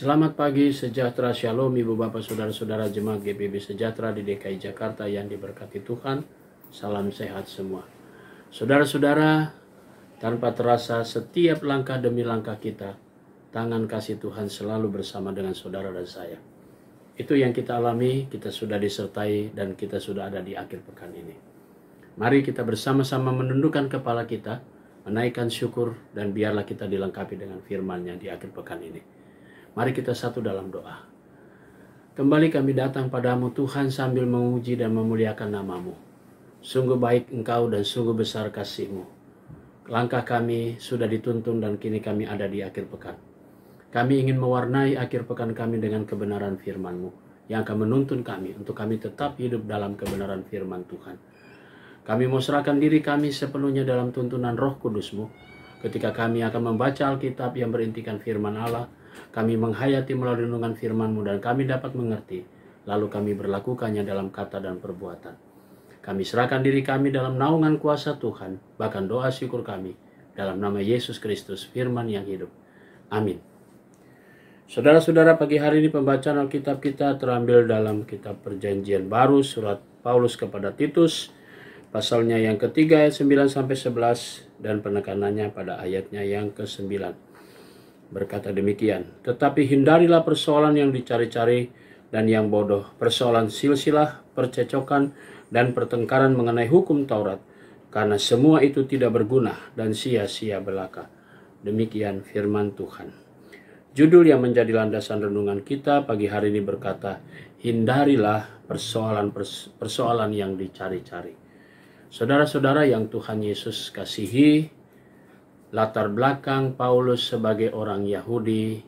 Selamat pagi, sejahtera, shalom Ibu Bapak Saudara-saudara Jemaat GPB Sejahtera di DKI Jakarta yang diberkati Tuhan. Salam sehat semua. Saudara-saudara, tanpa terasa setiap langkah demi langkah kita, tangan kasih Tuhan selalu bersama dengan saudara dan saya. Itu yang kita alami, kita sudah disertai dan kita sudah ada di akhir pekan ini. Mari kita bersama-sama menundukkan kepala kita, menaikkan syukur, dan biarlah kita dilengkapi dengan firman-Nya di akhir pekan ini. Mari kita satu dalam doa. Kembali kami datang padamu Tuhan sambil memuji dan memuliakan nama-Mu. Sungguh baik Engkau dan sungguh besar kasih-Mu. Langkah kami sudah dituntun dan kini kami ada di akhir pekan. Kami ingin mewarnai akhir pekan kami dengan kebenaran firman-Mu yang akan menuntun kami untuk kami tetap hidup dalam kebenaran firman Tuhan. Kami mau serahkan diri kami sepenuhnya dalam tuntunan Roh Kudus-Mu. Ketika kami akan membaca Alkitab yang berintikan firman Allah, kami menghayati melalui renungan firman-Mu dan kami dapat mengerti, lalu kami berlakukannya dalam kata dan perbuatan. Kami serahkan diri kami dalam naungan kuasa Tuhan, bahkan doa syukur kami, dalam nama Yesus Kristus, firman yang hidup. Amin. Saudara-saudara, pagi hari ini pembacaan Alkitab kita terambil dalam kitab Perjanjian Baru, surat Paulus kepada Titus, pasalnya yang ketiga ayat 9-11 dan penekanannya pada ayatnya yang ke-9. Berkata demikian, tetapi hindarilah persoalan yang dicari-cari dan yang bodoh, persoalan silsilah, percecokan, dan pertengkaran mengenai hukum Taurat, karena semua itu tidak berguna dan sia-sia belaka. Demikian firman Tuhan. Judul yang menjadi landasan renungan kita pagi hari ini berkata, hindarilah persoalan yang dicari-cari. Saudara-saudara yang Tuhan Yesus kasihi, latar belakang Paulus sebagai orang Yahudi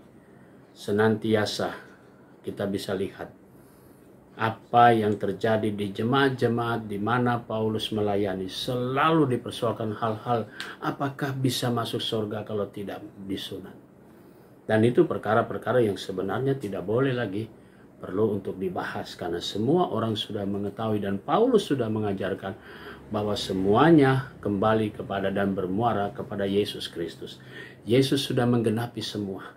senantiasa kita bisa lihat apa yang terjadi di jemaat-jemaat di mana Paulus melayani, selalu dipersoalkan hal-hal apakah bisa masuk surga kalau tidak disunat. Dan itu perkara-perkara yang sebenarnya tidak boleh lagi perlu untuk dibahas karena semua orang sudah mengetahui dan Paulus sudah mengajarkan bahwa semuanya kembali kepada dan bermuara kepada Yesus Kristus. Yesus sudah menggenapi semua.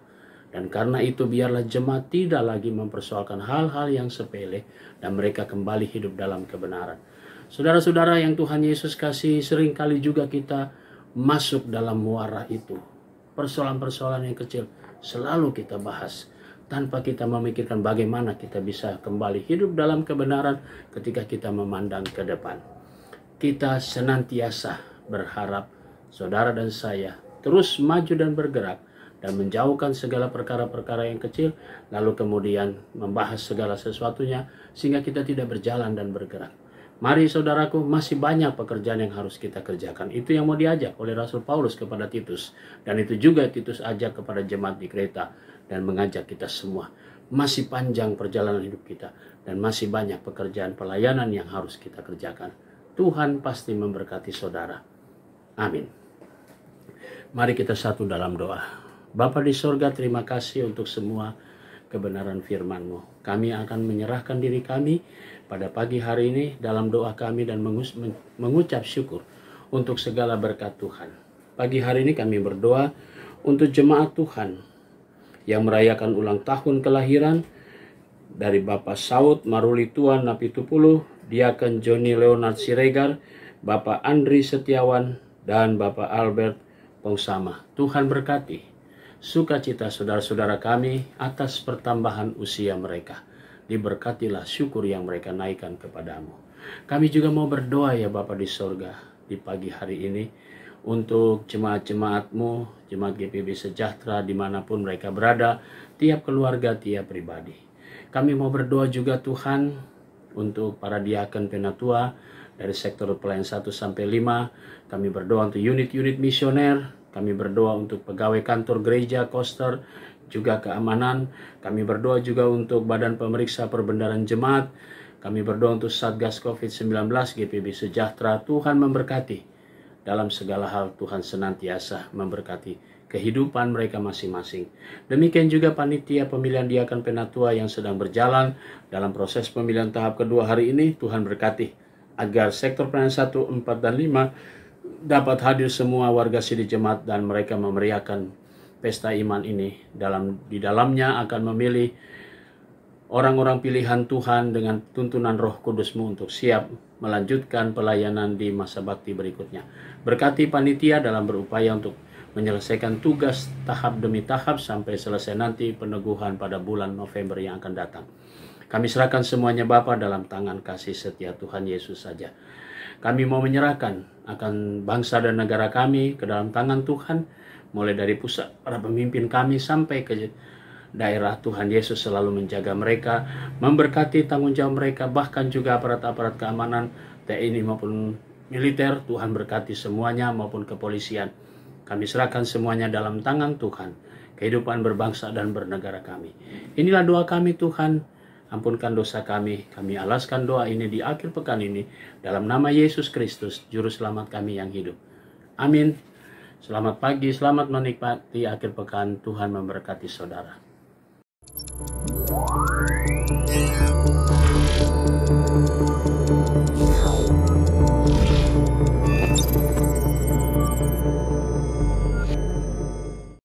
Dan karena itu biarlah jemaat tidak lagi mempersoalkan hal-hal yang sepele dan mereka kembali hidup dalam kebenaran. Saudara-saudara yang Tuhan Yesus kasih, seringkali juga kita masuk dalam muara itu. Persoalan-persoalan yang kecil selalu kita bahas tanpa kita memikirkan bagaimana kita bisa kembali hidup dalam kebenaran ketika kita memandang ke depan. Kita senantiasa berharap saudara dan saya terus maju dan bergerak dan menjauhkan segala perkara-perkara yang kecil, lalu kemudian membahas segala sesuatunya sehingga kita tidak berjalan dan bergerak. Mari saudaraku, masih banyak pekerjaan yang harus kita kerjakan. Itu yang mau diajak oleh Rasul Paulus kepada Titus. Dan itu juga Titus ajak kepada jemaat di Kreta dan mengajak kita semua. Masih panjang perjalanan hidup kita dan masih banyak pekerjaan pelayanan yang harus kita kerjakan. Tuhan pasti memberkati saudara. Amin. Mari kita satu dalam doa. Bapa di sorga, terima kasih untuk semua kebenaran firman-Mu. Kami akan menyerahkan diri kami pada pagi hari ini dalam doa kami dan mengucap syukur untuk segala berkat Tuhan. Pagi hari ini kami berdoa untuk jemaat Tuhan yang merayakan ulang tahun kelahiran dari Bapak Saud Maruli Tuan Napitupulu, Diaken Joni Leonard Siregar, Bapak Andri Setiawan, dan Bapak Albert Pongsama. Tuhan berkati sukacita saudara-saudara kami atas pertambahan usia mereka. Diberkatilah syukur yang mereka naikkan kepadamu. Kami juga mau berdoa ya Bapa di sorga di pagi hari ini untuk jemaat-jemaat-Mu, jemaat GPB Sejahtera dimanapun mereka berada, tiap keluarga, tiap pribadi. Kami mau berdoa juga Tuhan untuk para diaken penatua dari sektor pelayan 1 sampai 5. Kami berdoa untuk unit-unit misioner. Kami berdoa untuk pegawai kantor gereja, koster, juga keamanan. Kami berdoa juga untuk badan pemeriksa perbendaharaan jemaat. Kami berdoa untuk Satgas COVID-19 GPB Sejahtera. Tuhan memberkati dalam segala hal. Tuhan senantiasa memberkati kehidupan mereka masing-masing. Demikian juga panitia pemilihan diaken penatua yang sedang berjalan dalam proses pemilihan tahap kedua hari ini. Tuhan berkati agar sektor pelayanan 1, 4, dan 5 dapat hadir semua warga sidih jemaat dan mereka memeriahkan pesta iman ini. Di dalamnya akan memilih orang-orang pilihan Tuhan dengan tuntunan Roh Kudus-Mu untuk siap melanjutkan pelayanan di masa bakti berikutnya. Berkati panitia dalam berupaya untuk menyelesaikan tugas tahap demi tahap sampai selesai nanti peneguhan pada bulan November yang akan datang. Kami serahkan semuanya Bapa dalam tangan kasih setia Tuhan Yesus saja. Kami mau menyerahkan akan bangsa dan negara kami ke dalam tangan Tuhan, mulai dari pusat para pemimpin kami sampai ke daerah. Tuhan Yesus selalu menjaga mereka, memberkati tanggung jawab mereka, bahkan juga aparat-aparat keamanan TNI maupun militer. Tuhan berkati semuanya maupun kepolisian. Kami serahkan semuanya dalam tangan Tuhan, kehidupan berbangsa dan bernegara kami. Inilah doa kami Tuhan, ampunkan dosa kami. Kami alaskan doa ini di akhir pekan ini dalam nama Yesus Kristus, Juru Selamat kami yang hidup. Amin. Selamat pagi, selamat menikmati akhir pekan. Tuhan memberkati saudara.